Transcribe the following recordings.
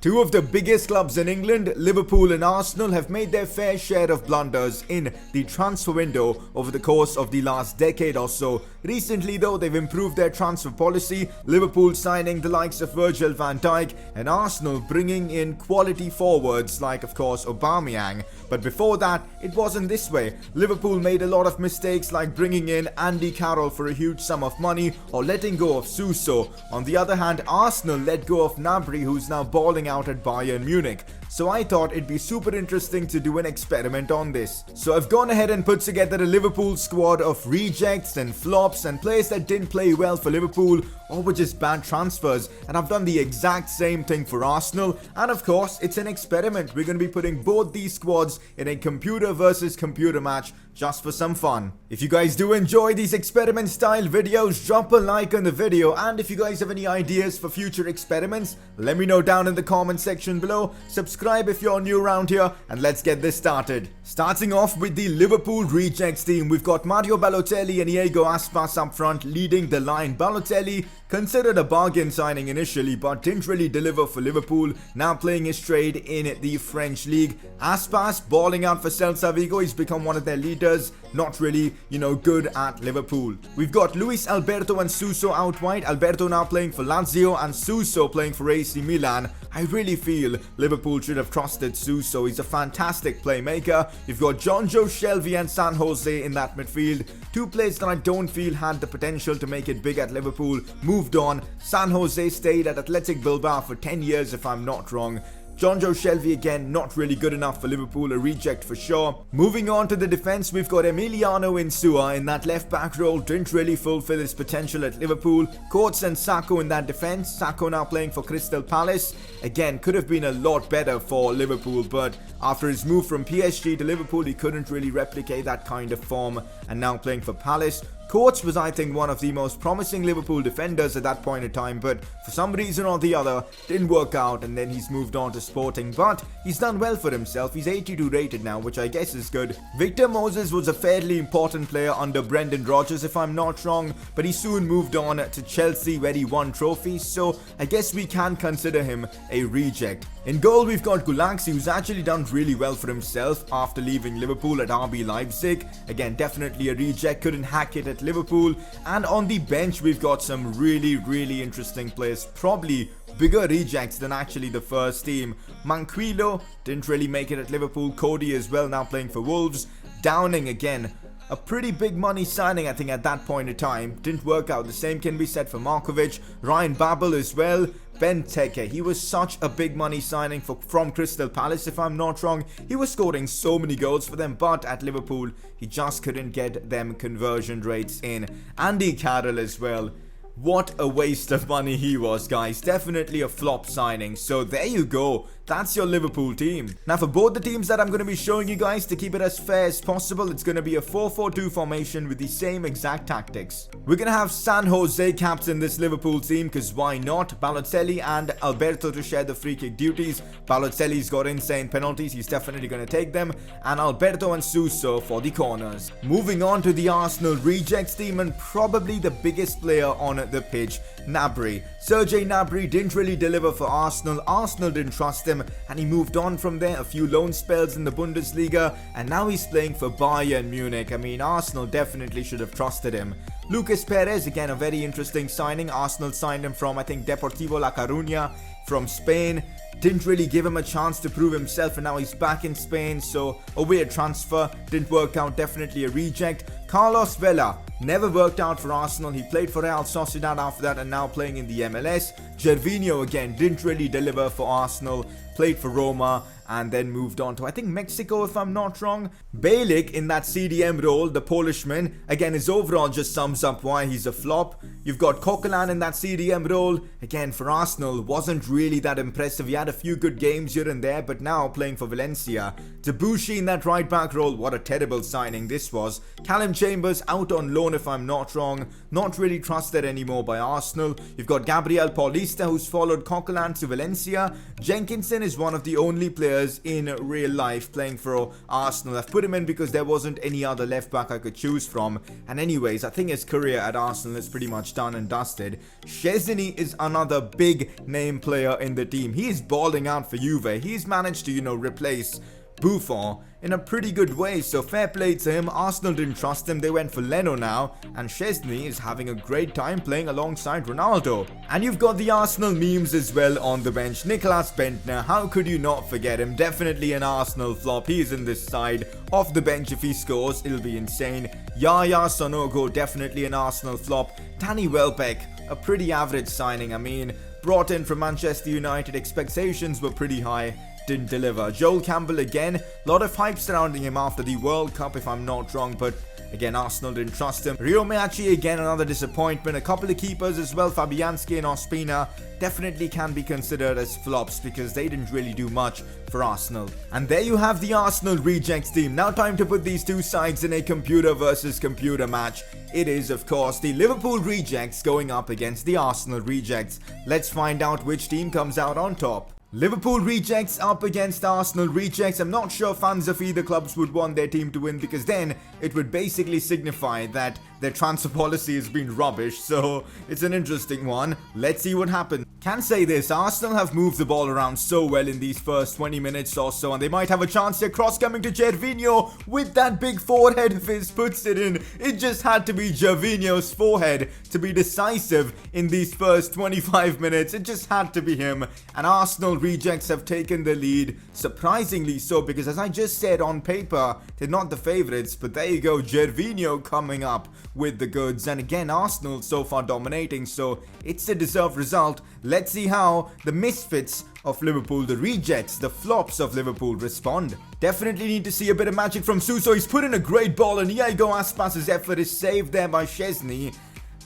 Two of the biggest clubs in England, Liverpool and Arsenal, have made their fair share of blunders in the transfer window over the course of the last decade or so. Recently though, they've improved their transfer policy, Liverpool signing the likes of Virgil van Dijk and Arsenal bringing in quality forwards like of course Aubameyang. But before that, it wasn't this way. Liverpool made a lot of mistakes like bringing in Andy Carroll for a huge sum of money or letting go of Suso. On the other hand, Arsenal let go of Gnabry, who's now balling out at Bayern Munich. So I thought it'd be super interesting to do an experiment on this. So I've gone ahead and put together a Liverpool squad of rejects and flops and players that didn't play well for Liverpool or were just bad transfers, and I've done the exact same thing for Arsenal. And of course, it's an experiment. We're going to be putting both these squads in a computer versus computer match just for some fun. If you guys do enjoy these experiment style videos, drop a like on the video, and if you guys have any ideas for future experiments, let me know down in the comment section below. Subscribe if you're new around here, and let's get this started. Starting off with the Liverpool rejects team, we've got Mario Balotelli and Iago Aspas up front leading the line. Balotelli, considered a bargain signing initially but didn't really deliver for Liverpool, now playing his trade in the French league. Aspas balling out for Celta Vigo, he's become one of their leaders, not really, good at Liverpool. We've got Luis Alberto and Suso out wide, Alberto now playing for Lazio and Suso playing for AC Milan. I really feel Liverpool should have trusted Suso, he's a fantastic playmaker. You've got Jonjo Shelvey and San Jose in that midfield, two players that I don't feel had the potential to make it big at Liverpool. Moved on. San Jose stayed at Athletic Bilbao for 10 years if I'm not wrong. Jonjo Shelvey again, not really good enough for Liverpool, a reject for sure. Moving on to the defense, we've got Emiliano Insua in that left back role, didn't really fulfill his potential at Liverpool. Coates and Sacco in that defense, Sacco now playing for Crystal Palace. Again, could have been a lot better for Liverpool, but after his move from PSG to Liverpool, he couldn't really replicate that kind of form, and now playing for Palace. Coates was, I think, one of the most promising Liverpool defenders at that point in time, but for some reason or the other, didn't work out, and then he's moved on to Sporting, but he's done well for himself. He's 82 rated now, which I guess is good. Victor Moses was a fairly important player under Brendan Rodgers, if I'm not wrong, but he soon moved on to Chelsea where he won trophies, so I guess we can consider him a reject. In goal, we've got Gulaxi, who's actually done really well for himself after leaving Liverpool at RB Leipzig. Again, definitely a reject, couldn't hack it at Liverpool. And on the bench, we've got some really interesting players, probably bigger rejects than actually the first team. Manquillo didn't really make it at Liverpool. Cody as well, now playing for Wolves. Downing again, a pretty big money signing I think at that point in time, didn't work out. The same can be said for Markovic. Ryan Babel as well. Benteke, he was such a big money signing from Crystal Palace if I'm not wrong. He was scoring so many goals for them, but at Liverpool he just couldn't get them conversion rates in. Andy Carroll as well. What a waste of money he was, guys. Definitely a flop signing. So there you go. That's your Liverpool team. Now for both the teams that I'm going to be showing you guys, to keep it as fair as possible, it's going to be a 4-4-2 formation with the same exact tactics. We're going to have San Jose captain this Liverpool team, because why not? Balotelli and Alberto to share the free kick duties. Balotelli's got insane penalties, he's definitely going to take them. And Alberto and Suso for the corners. Moving on to the Arsenal rejects team, and probably the biggest player on the pitch, Gnabry. Serge Gnabry didn't really deliver for Arsenal. Arsenal didn't trust him, and he moved on from there. A few loan spells in the Bundesliga, and now he's playing for Bayern Munich. I mean, Arsenal definitely should have trusted him. Lucas Perez, again a very interesting signing. Arsenal signed him from, I think, Deportivo La Coruña from Spain. Didn't really give him a chance to prove himself, and now he's back in Spain, so a weird transfer. Didn't work out, definitely a reject. Carlos Vela, never worked out for Arsenal. He played for Real Sociedad after that and now playing in the MLS. Gervinho again, didn't really deliver for Arsenal. Played for Roma and then moved on to, I think, Mexico if I'm not wrong. Balic in that CDM role, the Polishman, again his overall just sums up why he's a flop. You've got Coquelin in that CDM role, again for Arsenal, wasn't really that impressive. He had a few good games here and there, but now playing for Valencia. Debuchy in that right back role, what a terrible signing this was. Callum Chambers out on loan if I'm not wrong. Not really trusted anymore by Arsenal. You've got Gabriel Paulista, who's followed Coquelin to Valencia. Jenkinson is one of the only players in real life playing for Arsenal. I've put him in because there wasn't any other left back I could choose from. And anyways, I think his career at Arsenal is pretty much done and dusted. Szczesny is another big name player in the team. He is balling out for Juve. He's managed to, replace Buffon in a pretty good way, so fair play to him. Arsenal didn't trust him, they went for Leno now, and Szczesny is having a great time playing alongside Ronaldo. And you've got the Arsenal memes as well on the bench. Nicolas Bentner, how could you not forget him? Definitely an Arsenal flop. He is in this side. Off the bench if he scores, it'll be insane. Yaya Sonogo, definitely an Arsenal flop. Danny Welbeck, a pretty average signing. I mean, brought in from Manchester United, expectations were pretty high. Didn't deliver. Joel Campbell again, lot of hype surrounding him after the World Cup if I'm not wrong, but again Arsenal didn't trust him. Rio Meachi again, another disappointment. A couple of keepers as well, Fabianski and Ospina, definitely can be considered as flops because they didn't really do much for Arsenal. And there you have the Arsenal rejects team. Now time to put these two sides in a computer versus computer match. It is of course the Liverpool rejects going up against the Arsenal rejects. Let's find out which team comes out on top. Liverpool rejects up against Arsenal rejects. I'm not sure fans of either clubs would want their team to win because then it would basically signify that their transfer policy has been rubbish. So it's an interesting one. Let's see what happens. Can say this, Arsenal have moved the ball around so well in these first 20 minutes or so, and they might have a chance here. Cross coming to Gervinho with that big forehead of his, puts it in. It just had to be Gervinho's forehead to be decisive in these first 25 minutes. It just had to be him. And Arsenal rejects have taken the lead, surprisingly so, because as I just said, on paper they're not the favourites, but there you go, Gervinho coming up with the goods. And again, Arsenal so far dominating, so it's a deserved result. Let's see how the misfits of Liverpool, the rejects, the flops of Liverpool respond. Definitely need to see a bit of magic from Suso. He's put in a great ball, and Iago Aspas's effort is saved there by Szczesny.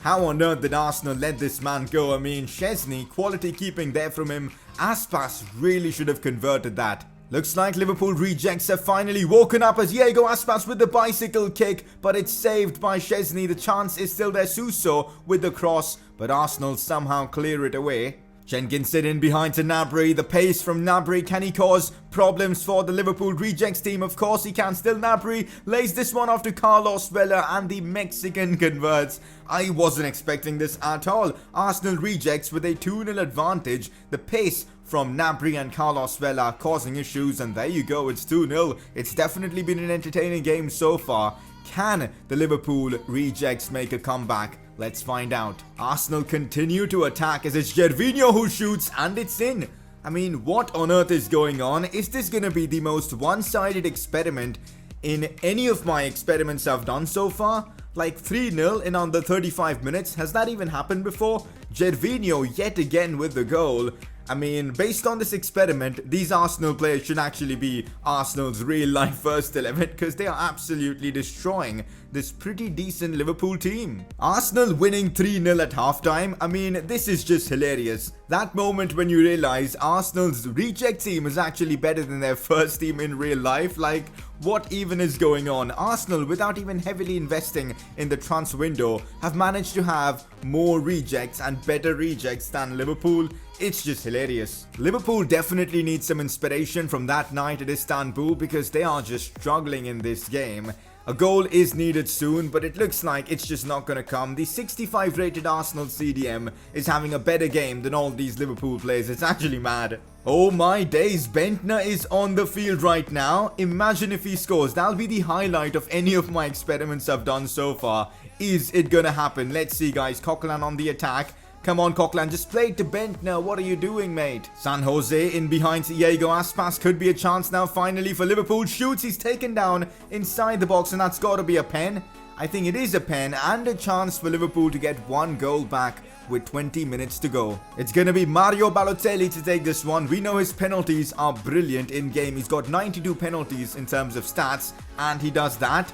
How on earth did Arsenal let this man go? I mean, Szczesny, quality keeping there from him. Aspas really should have converted that. Looks like Liverpool rejects have finally woken up as Iago Aspas with the bicycle kick, but it's saved by Szczesny. The chance is still there. Suso with the cross, but Arsenal somehow clear it away. Jenkinson in behind to Gnabry. The pace from Gnabry, can he cause problems for the Liverpool rejects team? Of course he can. Still Gnabry lays this one off to Carlos Vela, and the Mexican converts. I wasn't expecting this at all. Arsenal rejects with a 2-0 advantage. The pace from Gnabry and Carlos Vela causing issues, and there you go, it's 2-0. It's definitely been an entertaining game so far. Can the Liverpool rejects make a comeback? Let's find out. Arsenal continue to attack as it's Gervinho who shoots, and it's in. I mean, what on earth is going on? Is this gonna be the most one-sided experiment in any of my experiments I've done so far? Like 3-0 in under 35 minutes? Has that even happened before? Gervinho yet again with the goal. I mean, based on this experiment, these Arsenal players should actually be Arsenal's real life first 11 because they are absolutely destroying this pretty decent Liverpool team. Arsenal winning 3-0 at halftime. I mean, this is just hilarious. That moment when you realize Arsenal's reject team is actually better than their first team in real life. Like, what even is going on? Arsenal, without even heavily investing in the transfer window, have managed to have more rejects and better rejects than Liverpool. It's just hilarious. Liverpool definitely needs some inspiration from that night at Istanbul because they are just struggling in this game. A goal is needed soon, but it looks like it's just not going to come. The 65 rated Arsenal CDM is having a better game than all these Liverpool players. It's actually mad. Oh my days, Bentner is on the field right now. Imagine if he scores. That'll be the highlight of any of my experiments I've done so far. Is it gonna happen? Let's see, guys. Coquelin on the attack. Come on, Coquelin, just play it to Bentner. What are you doing, mate? San Jose in behind Iago Aspas. Could be a chance now, finally, for Liverpool. Shoots, he's taken down inside the box, and that's got to be a pen. I think it is a pen, and a chance for Liverpool to get one goal back with 20 minutes to go. It's going to be Mario Balotelli to take this one. We know his penalties are brilliant in-game. He's got 92 penalties in terms of stats, and he does that.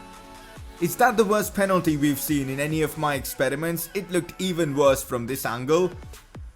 Is that the worst penalty we've seen in any of my experiments? It looked even worse from this angle.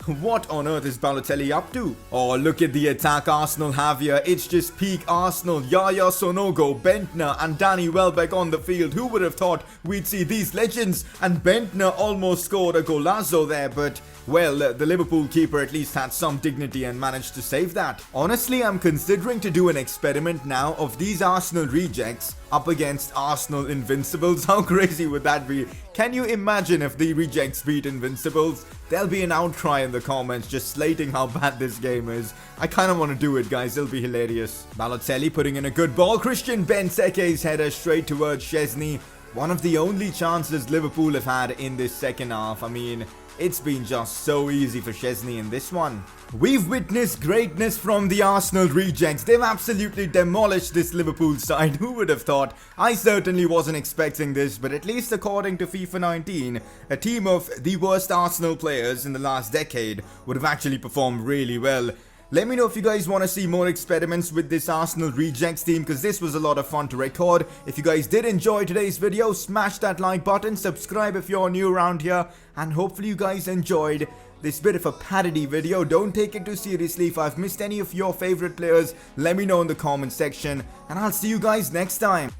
What on earth is Balotelli up to? Oh, look at the attack Arsenal have here. It's just peak Arsenal. Yaya Sonogo, Bentner and Danny Welbeck on the field. Who would have thought we'd see these legends? And Bentner almost scored a golazo there, but well, the Liverpool keeper at least had some dignity and managed to save that. Honestly, I'm considering to do an experiment now of these Arsenal rejects up against Arsenal Invincibles. How crazy would that be? Can you imagine if the rejects beat Invincibles? There'll be an outcry in the comments just slating how bad this game is. I kind of want to do it, guys. It'll be hilarious. Balotelli putting in a good ball. Christian Benteke's header straight towards Szczesny. One of the only chances Liverpool have had in this second half. I mean, it's been just so easy for Szczesny in this one. We've witnessed greatness from the Arsenal rejects. They've absolutely demolished this Liverpool side. Who would have thought? I certainly wasn't expecting this, but at least according to FIFA 19, a team of the worst Arsenal players in the last decade would have actually performed really well. Let me know if you guys want to see more experiments with this Arsenal rejects team, because this was a lot of fun to record. If you guys did enjoy today's video, smash that like button, subscribe if you're new around here, and hopefully you guys enjoyed this bit of a parody video. Don't take it too seriously. If I've missed any of your favorite players, let me know in the comment section, and I'll see you guys next time.